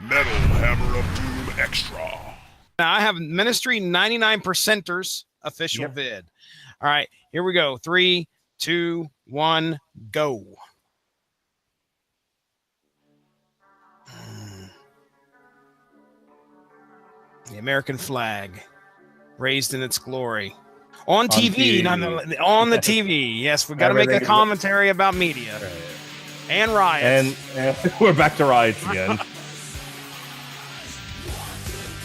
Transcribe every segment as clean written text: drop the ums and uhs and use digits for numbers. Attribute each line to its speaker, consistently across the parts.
Speaker 1: Metal Hammer of Doom Extra.
Speaker 2: Now I have Ministry 99%ers official vid. All right, here we go. 3, 2, 1, go. The American flag raised in its glory. On TV. On the TV. Yes, we've got to make a commentary about media.
Speaker 3: Right.
Speaker 2: And riots.
Speaker 3: And we're back to riots again.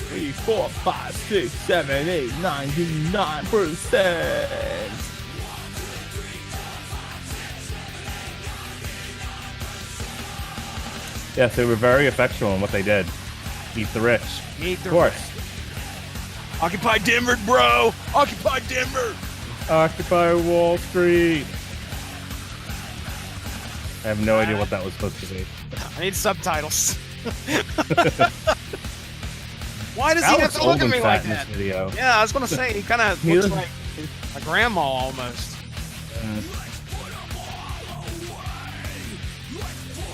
Speaker 3: 3, 4, 5, 6, 7, 8, 99%. Yes, they were very effectual in what they did. Eat the rich.
Speaker 2: Eat the
Speaker 3: rich. Of
Speaker 2: course. Occupy Denver, bro. Occupy Denver.
Speaker 3: Occupy Wall Street. I have no idea what that was supposed to be.
Speaker 2: I need subtitles. Why does he have to look at me like that?
Speaker 3: Video.
Speaker 2: Yeah, I was going to say, he kind of looks like a grandma almost.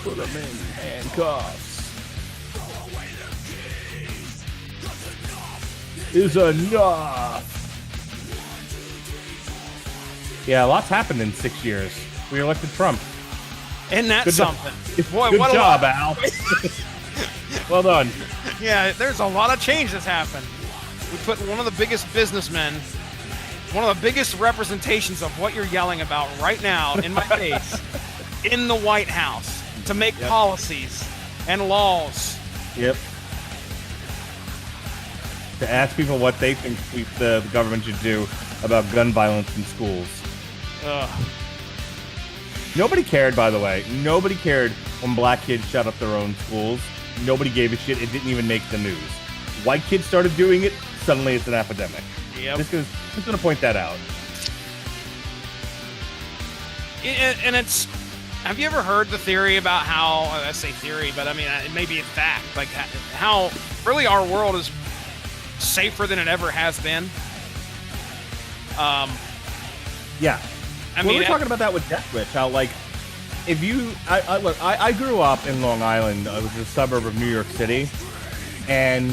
Speaker 3: Put him in handcuffs. Is enough. Yeah, lots happened in 6 years. We elected Trump.
Speaker 2: Isn't that something?
Speaker 3: Boy, good job, Al. Well done.
Speaker 2: Yeah, there's a lot of change that's happened. We put one of the biggest businessmen, one of the biggest representations of what you're yelling about right now in my face, in the White House to make policies and laws.
Speaker 3: Yep. To ask people what they think the government should do about gun violence in schools. Nobody cared, by the way. Nobody cared when black kids shut up their own schools. Nobody gave a shit. It didn't even make the news. White kids started doing it. Suddenly it's an epidemic.
Speaker 2: Yep.
Speaker 3: Just going to point that out.
Speaker 2: And it's... Have you ever heard the theory about how... I say theory, but I mean, it may be a fact. Like, how really our world is safer than it ever has been.
Speaker 3: Yeah. We were talking about that with Death Wish. How, like, if you... I grew up in Long Island. It was a suburb of New York City. And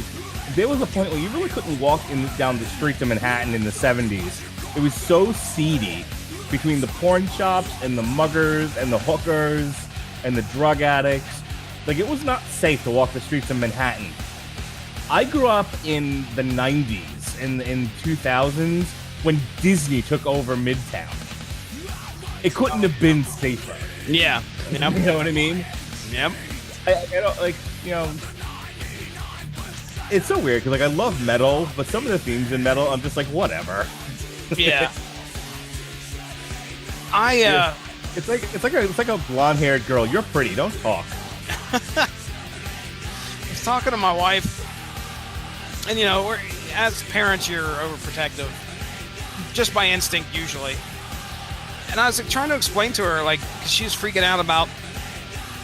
Speaker 3: there was a point where you really couldn't walk down the streets of Manhattan in the 70s. It was so seedy between the porn shops and the muggers and the hookers and the drug addicts. Like, it was not safe to walk the streets of Manhattan. I grew up in the 90s, in 2000s, when Disney took over Midtown. It couldn't have been safer.
Speaker 2: Yeah.
Speaker 3: You know what I mean?
Speaker 2: Yep.
Speaker 3: I don't, like, you know... It's so weird, because, like, I love metal, but some of the themes in metal, I'm just like, whatever.
Speaker 2: Yeah.
Speaker 3: It's like a blonde-haired girl. You're pretty. Don't talk.
Speaker 2: I was talking to my wife, and, you know, as parents, you're overprotective, just by instinct, usually. And I was like, trying to explain to her, like, because she was freaking out about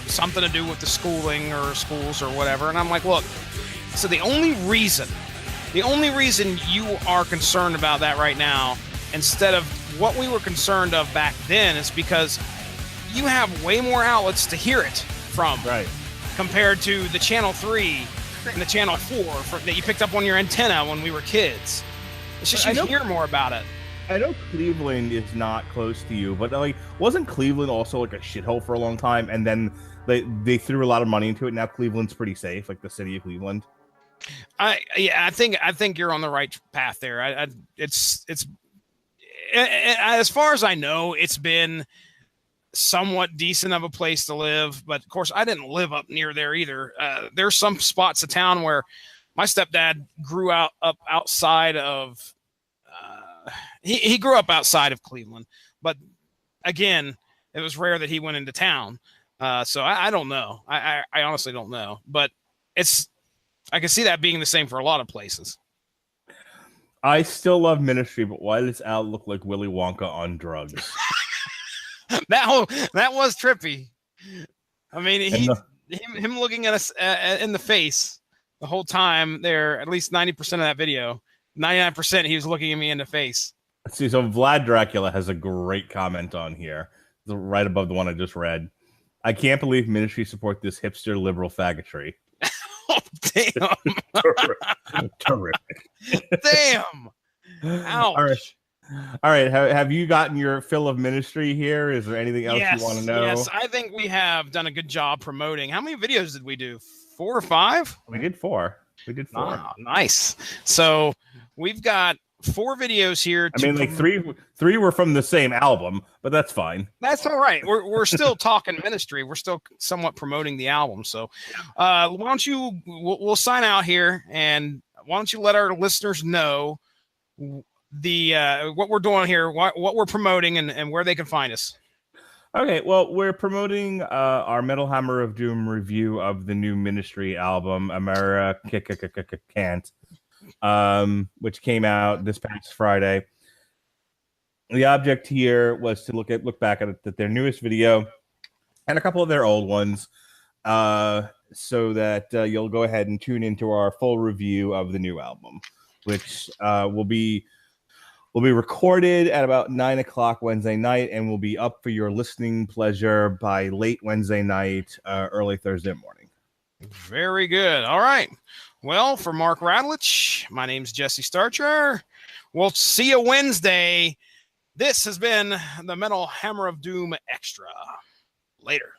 Speaker 2: something to do with the schooling or schools or whatever. And I'm like, look, so the only reason you are concerned about that right now, instead of what we were concerned of back then, is because you have way more outlets to hear it from,
Speaker 3: right,
Speaker 2: compared to the Channel 3 and the Channel 4 that you picked up on your antenna when we were kids. It's just you hear more about it.
Speaker 3: I know Cleveland is not close to you, but, like, wasn't Cleveland also like a shithole for a long time, and then they threw a lot of money into it? Now Cleveland's pretty safe, like the city of Cleveland.
Speaker 2: I think you're on the right path there. It's as far as I know, it's been somewhat decent of a place to live, but of course I didn't live up near there either. There's some spots of town where my stepdad grew up outside of. He grew up outside of Cleveland, but again, it was rare that he went into town. So I don't know. I honestly don't know, but I can see that being the same for a lot of places.
Speaker 3: I still love Ministry, but why does Al look like Willy Wonka on drugs?
Speaker 2: that was trippy. I mean, him looking at us in the face the whole time there, at least 90% of that video, 99% he was looking at me in the face.
Speaker 3: Let's see, so Vlad Dracula has a great comment on here, right above the one I just read. I can't believe Ministry support this hipster liberal faggotry.
Speaker 2: Damn.
Speaker 3: Terrific.
Speaker 2: Damn. Ouch.
Speaker 3: All right. Have you gotten your fill of ministry here? Is there anything else you want to know?
Speaker 2: Yes, I think we have done a good job promoting. How many videos did we do? 4 or 5?
Speaker 3: We did 4.
Speaker 2: Ah, nice. So we've got 4 videos here.
Speaker 3: I mean, like three were from the same album, but that's fine.
Speaker 2: That's all right. We're still talking ministry. We're still somewhat promoting the album. So why don't you, we'll sign out here, and why don't you let our listeners know what we're doing here, what we're promoting, and where they can find us.
Speaker 3: Okay, well, we're promoting our Metal Hammer of Doom review of the new Ministry album, AmeriKKKant, which came out this past Friday. The object here was to look back at their newest video and a couple of their old ones, so that you'll go ahead and tune into our full review of the new album, which will be recorded at about 9:00 Wednesday night, and will be up for your listening pleasure by late Wednesday night, early Thursday morning.
Speaker 2: Very good. All right. Well, for Mark Radlich, my name's Jesse Starcher. We'll see you Wednesday. This has been the Metal Hammer of Doom Extra. Later.